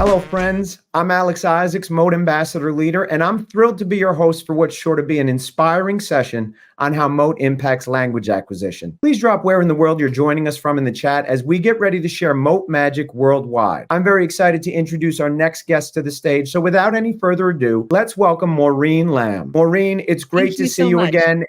Hello, friends. I'm Alex Isaacs, Mote Ambassador Leader, and I'm thrilled to be your host for what's sure to be an inspiring session on how Mote impacts language acquisition. Please drop where in the world you're joining us from in the chat as we get ready to share Mote magic worldwide. I'm very excited to introduce our next guest to the stage, so without any further ado, let's welcome Maureen Lamb. Maureen, it's great to see you again.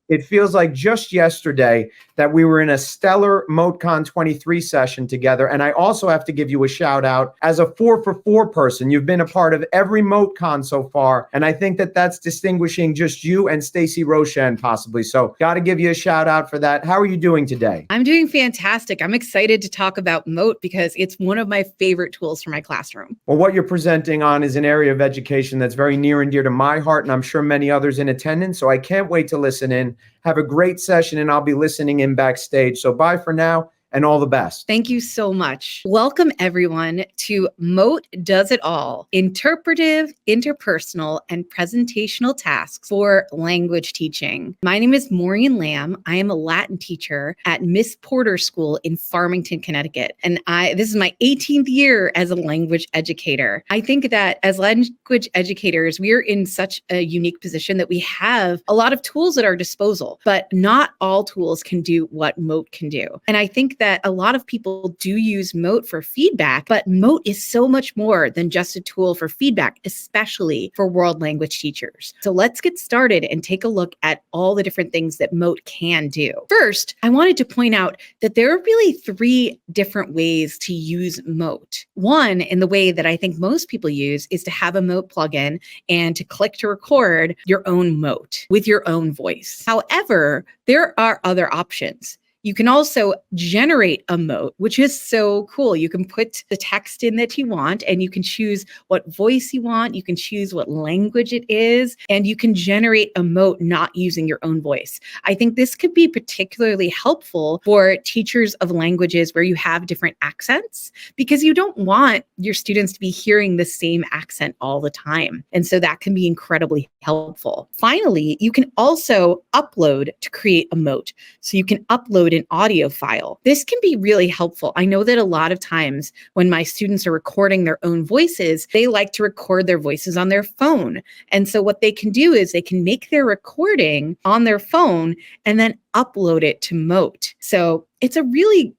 It feels like just yesterday that we were in a stellar MoteCon 23 session together. And I also have to give you a shout out as a 4for4 person. You've been a part of every MoteCon so far. And I think that that's distinguishing just you and Stacy Roshan possibly. So got to give you a shout out for that. How are you doing today? I'm doing fantastic. I'm excited to talk about Mote because it's one of my favorite tools for my classroom. Well, what you're presenting on is an area of education that's very near and dear to my heart, and I'm sure many others in attendance. So I can't wait to listen in. Have a great session, and I'll be listening in backstage. So bye for now, and all the best. Thank you so much. Welcome, everyone, to Mote Does It All, Interpretive, Interpersonal, and Presentational Tasks for Language Teaching. My name is Maureen Lamb. I am a Latin teacher at Miss Porter School in Farmington, Connecticut. And this is my 18th year as a language educator. I think that as language educators, we are in such a unique position that we have a lot of tools at our disposal, but not all tools can do what Mote can do. And I think that a lot of people do use Mote for feedback, but Mote is so much more than just a tool for feedback, especially for world language teachers. So let's get started and take a look at all the different things that Mote can do. First, I wanted to point out that there are really 3 different ways to use Mote. One, in the way that I think most people use, is to have a Mote plugin and to click to record your own Mote with your own voice. However, there are other options. You can also generate a Mote, which is so cool. You can put the text in that you want, and you can choose what voice you want. You can choose what language it is, and you can generate a Mote not using your own voice. I think this could be particularly helpful for teachers of languages where you have different accents, because you don't want your students to be hearing the same accent all the time. And so that can be incredibly helpful. Finally, you can also upload to create a Mote. So you can upload an audio file. This can be really helpful. I know that a lot of times when my students are recording their own voices, they like to record their voices on their phone. And so what they can do is they can make their recording on their phone and then upload it to Mote. So it's a really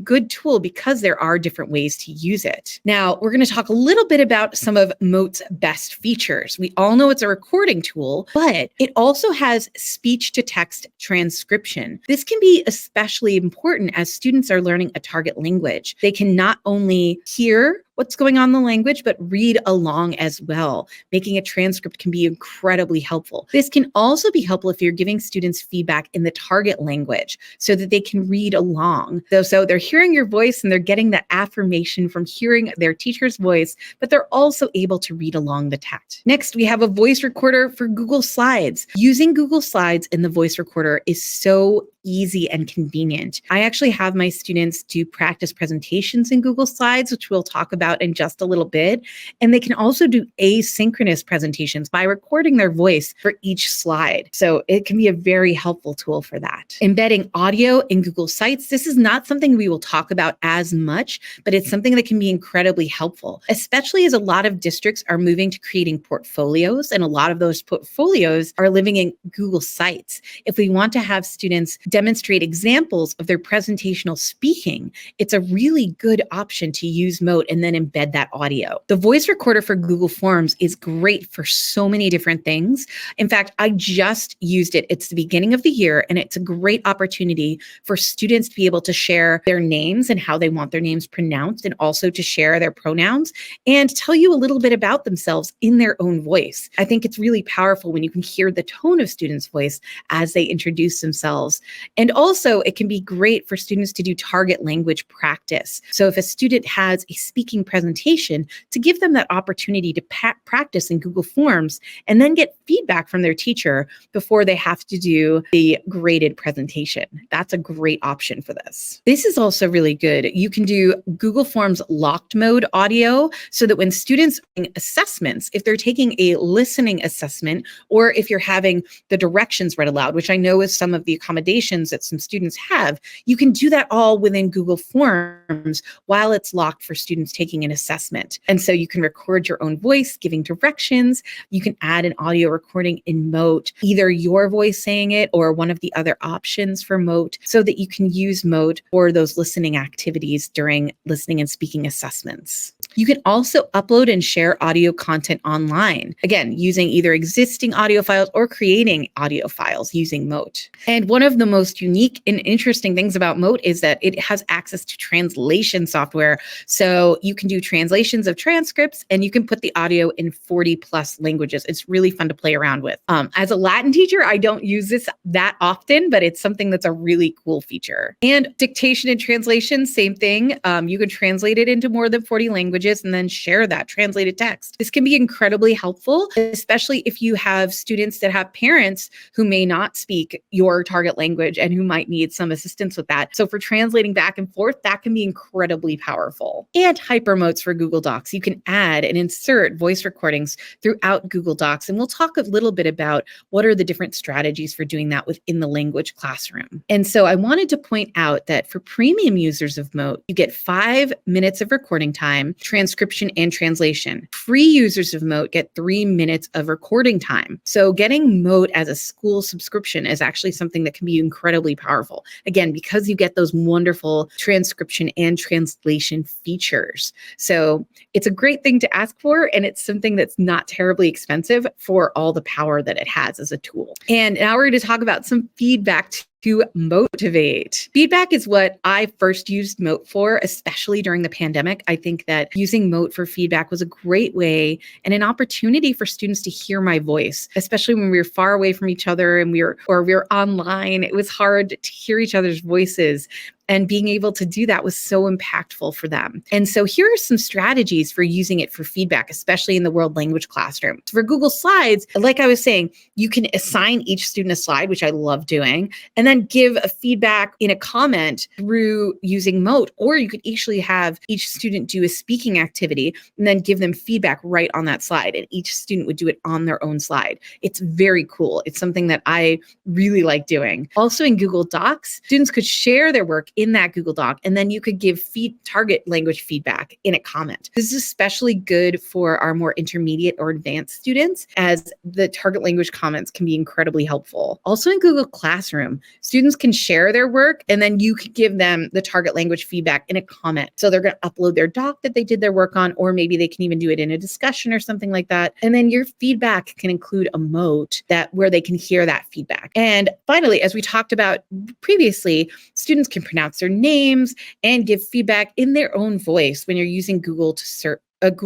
good tool because there are different ways to use it. Now, we're going to talk a little bit about some of Mote's best features. We all know it's a recording tool, but it also has speech-to-text transcription. This can be especially important as students are learning a target language. They can not only hear what's going on in the language, but read along as well. Making a transcript can be incredibly helpful. This can also be helpful if you're giving students feedback in the target language so that they can read along. So they're hearing your voice and they're getting that affirmation from hearing their teacher's voice, but they're also able to read along the text. Next, we have a voice recorder for Google Slides. Using Google Slides in the voice recorder is so easy and convenient. I actually have my students do practice presentations in Google Slides, which we'll talk about in just a little bit. And they can also do asynchronous presentations by recording their voice for each slide. So it can be a very helpful tool for that. Embedding audio in Google Sites. This is not something we will talk about as much, but it's something that can be incredibly helpful, especially as a lot of districts are moving to creating portfolios. And a lot of those portfolios are living in Google Sites. If we want to have students demonstrate examples of their presentational speaking, it's a really good option to use Mote and then embed that audio. The voice recorder for Google Forms is great for so many different things. In fact, I just used it. It's the beginning of the year, and it's a great opportunity for students to be able to share their names and how they want their names pronounced, and also to share their pronouns and tell you a little bit about themselves in their own voice. I think it's really powerful when you can hear the tone of students' voice as they introduce themselves. And also, it can be great for students to do target language practice. So if a student has a speaking presentation, to give them that opportunity to practice in Google Forms and then get feedback from their teacher before they have to do the graded presentation. That's a great option for this. This is also really good. You can do Google Forms locked mode audio so that when students are doing assessments, if they're taking a listening assessment, or if you're having the directions read aloud, which I know is some of the accommodations questions that some students have, you can do that all within Google Forms while it's locked for students taking an assessment. And so you can record your own voice giving directions. You can add an audio recording in Mote, either your voice saying it or one of the other options for Mote, so that you can use Mote for those listening activities during listening and speaking assessments. You can also upload and share audio content online, again, using either existing audio files or creating audio files using Mote. And one of the most unique and interesting things about Mote is that it has access to translation software. So you can do translations of transcripts and you can put the audio in 40 plus languages. It's really fun to play around with. As a Latin teacher, I don't use this that often, but it's something that's a really cool feature. And dictation and translation, same thing. You can translate it into more than 40 languages and then share that translated text. This can be incredibly helpful, especially if you have students that have parents who may not speak your target language and who might need some assistance with that. So for translating back and forth, that can be incredibly powerful. And hypermotes for Google Docs. You can add and insert voice recordings throughout Google Docs. And we'll talk a little bit about what are the different strategies for doing that within the language classroom. And so I wanted to point out that for premium users of Mote, you get 5 minutes of recording time, transcription and translation. Free users of Mote get 3 minutes of recording time. So getting Mote as a school subscription is actually something that can be incredibly powerful. Again, because you get those wonderful transcription and translation features. So it's a great thing to ask for, and it's something that's not terribly expensive for all the power that it has as a tool. And now we're going to talk about some feedback to motivate. Feedback is what I first used Mote for, especially during the pandemic. I think that using Mote for feedback was a great way and an opportunity for students to hear my voice, especially when we were far away from each other and we were online. It was hard to hear each other's voices. And being able to do that was so impactful for them. And so here are some strategies for using it for feedback, especially in the world language classroom. So for Google Slides, like I was saying, you can assign each student a slide, which I love doing, and then give a feedback in a comment through using Mote. Or you could actually have each student do a speaking activity and then give them feedback right on that slide. And each student would do it on their own slide. It's very cool. It's something that I really like doing. Also in Google Docs, students could share their work in that Google Doc, and then you could give target language feedback in a comment. This is especially good for our more intermediate or advanced students, as the target language comments can be incredibly helpful. Also in Google Classroom, students can share their work, and then you could give them the target language feedback in a comment. So they're going to upload their doc that they did their work on, or maybe they can even do it in a discussion or something like that. And then your feedback can include a Mote where they can hear that feedback. And finally, as we talked about previously, students can pronounce their names and give feedback in their own voice when you're using Google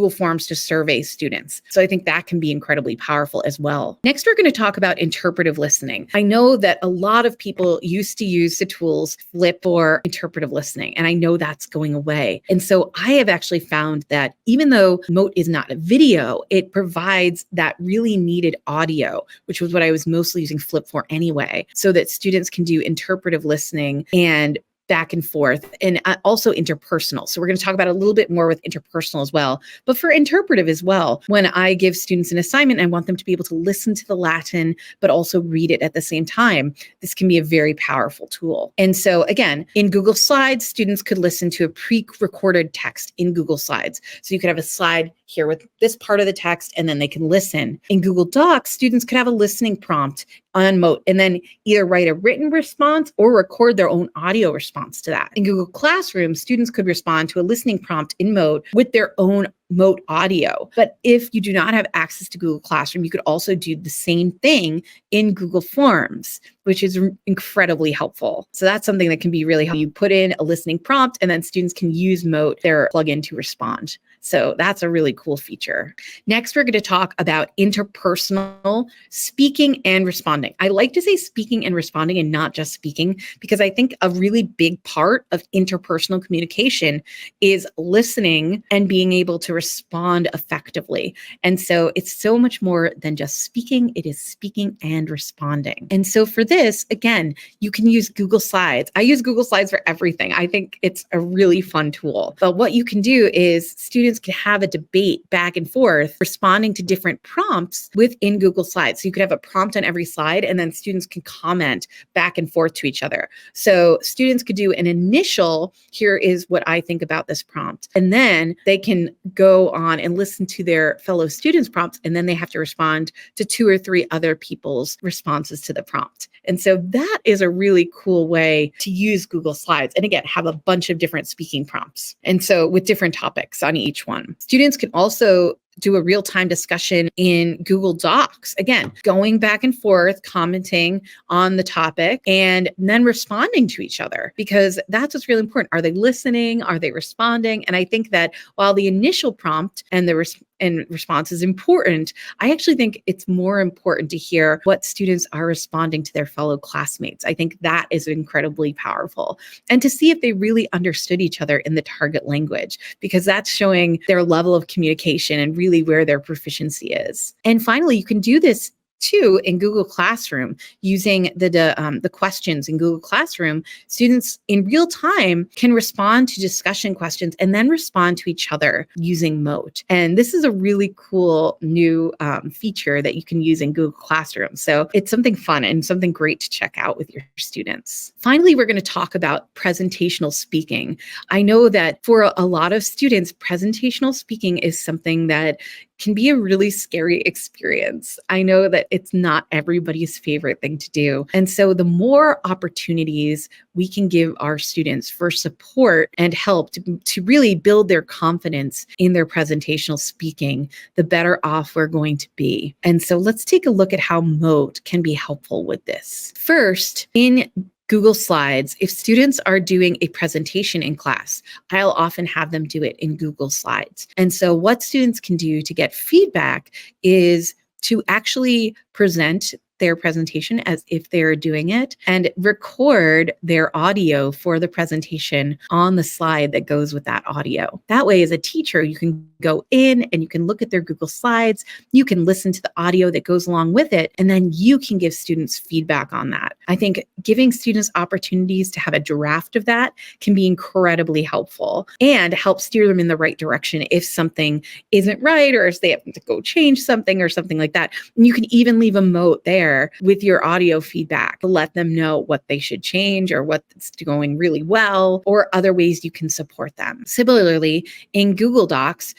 Forms to survey students. So I think that can be incredibly powerful as well. Next, we're going to talk about interpretive listening. I know that a lot of people used to use the tools Flip for interpretive listening, and I know that's going away. And so I have actually found that even though Mote is not a video, it provides that really needed audio, which was what I was mostly using Flip for anyway, so that students can do interpretive listening and back and forth, and also interpersonal. So we're going to talk about a little bit more with interpersonal as well. But for interpretive as well, when I give students an assignment, I want them to be able to listen to the Latin, but also read it at the same time. This can be a very powerful tool. And so again, in Google Slides, students could listen to a pre-recorded text in Google Slides. So you could have a slide here with this part of the text, and then they can listen. In Google Docs, students could have a listening prompt on Mote and then either write a written response or record their own audio response to that. In Google Classroom, students could respond to a listening prompt in Mote with their own Mote audio. But if you do not have access to Google Classroom, you could also do the same thing in Google Forms, which is incredibly helpful. So that's something that can be really helpful. You put in a listening prompt and then students can use Mote, their plugin, to respond. So that's a really cool feature. Next, we're going to talk about interpersonal speaking and responding. I like to say speaking and responding and not just speaking, because I think a really big part of interpersonal communication is listening and being able to respond effectively. And so it's so much more than just speaking. It is speaking and responding. And so for this, again, you can use Google Slides. I use Google Slides for everything. I think it's a really fun tool. But what you can do is students can have a debate back and forth, responding to different prompts within Google Slides. So you could have a prompt on every slide, and then students can comment back and forth to each other. So students could do an initial, here is what I think about this prompt. And then they can go on and listen to their fellow students' prompts, and then they have to respond to 2 or 3 other people's responses to the prompt. And so that is a really cool way to use Google Slides. And again, have a bunch of different speaking prompts. And so with different topics on each one. Students can also do a real-time discussion in Google Docs. Again, going back and forth, commenting on the topic, and then responding to each other, because that's what's really important. Are they listening? Are they responding? And I think that while the initial prompt and the response is important, I actually think it's more important to hear what students are responding to their fellow classmates. I think that is incredibly powerful. And to see if they really understood each other in the target language, because that's showing their level of communication and really where their proficiency is. And finally, you can do this too in Google Classroom using the questions in Google Classroom. Students in real time can respond to discussion questions and then respond to each other using Mote. And this is a really cool new feature that you can use in Google Classroom. So it's something fun and something great to check out with your students. Finally, we're going to talk about presentational speaking. I know that for a lot of students, presentational speaking is something that can be a really scary experience. I know that it's not everybody's favorite thing to do. And so the more opportunities we can give our students for support and help to really build their confidence in their presentational speaking, the better off we're going to be. And so let's take a look at how Mote can be helpful with this. First, in Google Slides, if students are doing a presentation in class, I'll often have them do it in Google Slides. And so what students can do to get feedback is to actually present their presentation as if they're doing it and record their audio for the presentation on the slide that goes with that audio. That way, as a teacher, you can go in and you can look at their Google Slides, you can listen to the audio that goes along with it, and then you can give students feedback on that. I think giving students opportunities to have a draft of that can be incredibly helpful and help steer them in the right direction if something isn't right or if they have to go change something or something like that. And you can even leave a Mote there with your audio feedback to let them know what they should change or what's going really well or other ways you can support them. Similarly, in Google Docs,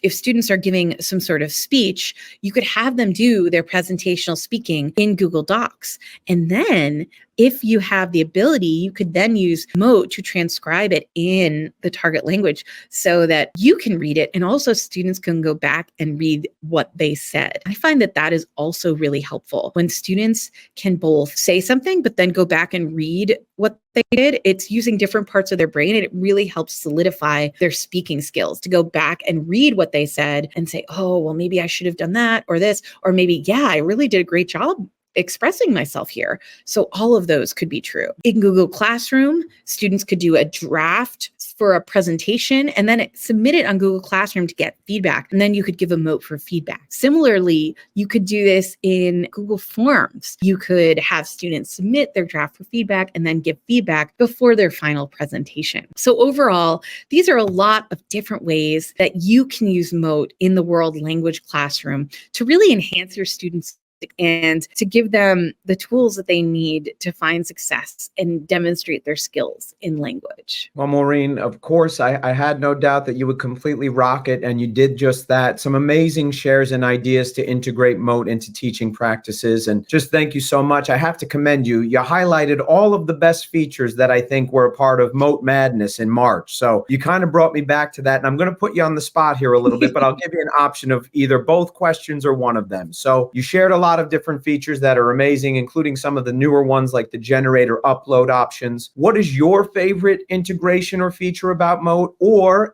if students are giving some sort of speech, you could have them do their presentational speaking in Google Docs. And then if you have the ability, you could then use Mote to transcribe it in the target language so that you can read it and also students can go back and read what they said. I find that that is also really helpful when students can both say something, but then go back and read what they did. It's using different parts of their brain and it really helps solidify their speaking skills to go back and read what they said and say, oh, well, maybe I should have done that or this, or maybe, yeah, I really did a great job expressing myself here. So all of those could be true. In Google Classroom, students could do a draft for a presentation and then submit it on Google Classroom to get feedback. And then you could give a Mote for feedback. Similarly, you could do this in Google Forms. You could have students submit their draft for feedback and then give feedback before their final presentation. So overall, these are a lot of different ways that you can use Mote in the world language classroom to really enhance your students' and to give them the tools that they need to find success and demonstrate their skills in language. Well, Maureen, of course, I had no doubt that you would completely rock it, and you did just that. Some amazing shares and ideas to integrate Mote into teaching practices, and just thank you so much. I have to commend you. You highlighted all of the best features that I think were a part of Mote Madness in March. So you kind of brought me back to that, and I'm going to put you on the spot here a little bit, but I'll give you an option of either both questions or one of them. So you shared a lot lot of different features that are amazing, including some of the newer ones like the generator upload options. What is your favorite integration or feature about Mote, or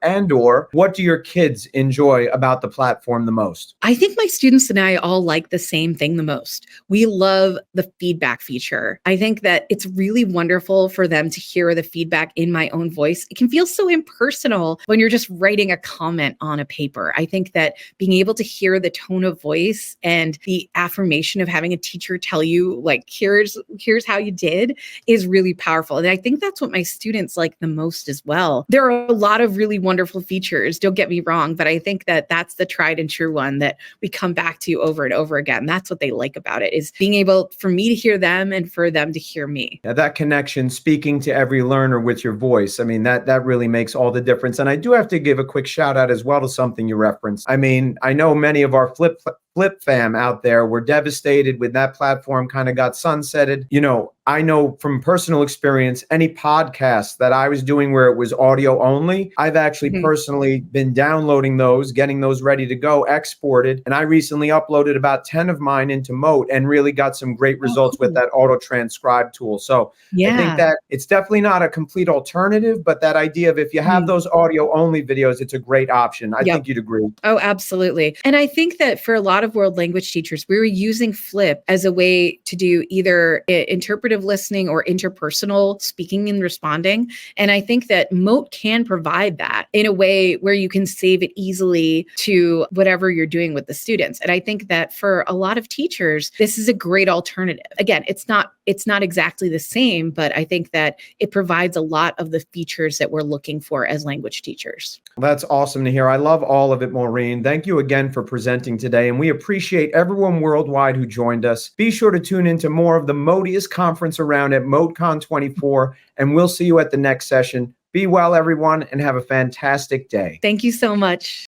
what do your kids enjoy about the platform the most? I think my students and I all like the same thing the most. We love the feedback feature. I think that it's really wonderful for them to hear the feedback in my own voice. It can feel so impersonal when you're just writing a comment on a paper. I think that being able to hear the tone of voice and the affirmation of having a teacher tell you, like, here's how you did, is really powerful. And I think that's what my students like the most as well. There are a lot of really wonderful features, don't get me wrong, but I think that that's the tried and true one that we come back to over and over again. That's what they like about it, is being able for me to hear them and for them to hear me. Yeah, that connection, speaking to every learner with your voice. I mean, that really makes all the difference. And I do have to give a quick shout out as well to something you referenced. I mean, I know many of our Flip fam out there were devastated when that platform kind of got sunsetted. You know, I know from personal experience, any podcast that I was doing where it was audio only, I've actually personally been downloading those, getting those ready to go, exported. And I recently uploaded about 10 of mine into Mote and really got some great results with that auto transcribe tool. So I think that it's definitely not a complete alternative, but that idea of if you have those audio only videos, it's a great option. I think you'd agree. Oh, absolutely. And I think that for a lot of world language teachers, we were using Flip as a way to do either interpretive listening or interpersonal speaking and responding. And I think that Mote can provide that in a way where you can save it easily to whatever you're doing with the students. And I think that for a lot of teachers, this is a great alternative. Again, it's not exactly the same, but I think that it provides a lot of the features that we're looking for as language teachers. That's awesome to hear. I love all of it, Maureen. Thank you again for presenting today, and we appreciate everyone worldwide who joined us. Be sure to tune into more of the Motiest conference around at MoteCon 24, and we'll see you at the next session. Be well, everyone, and have a fantastic day. Thank you so much.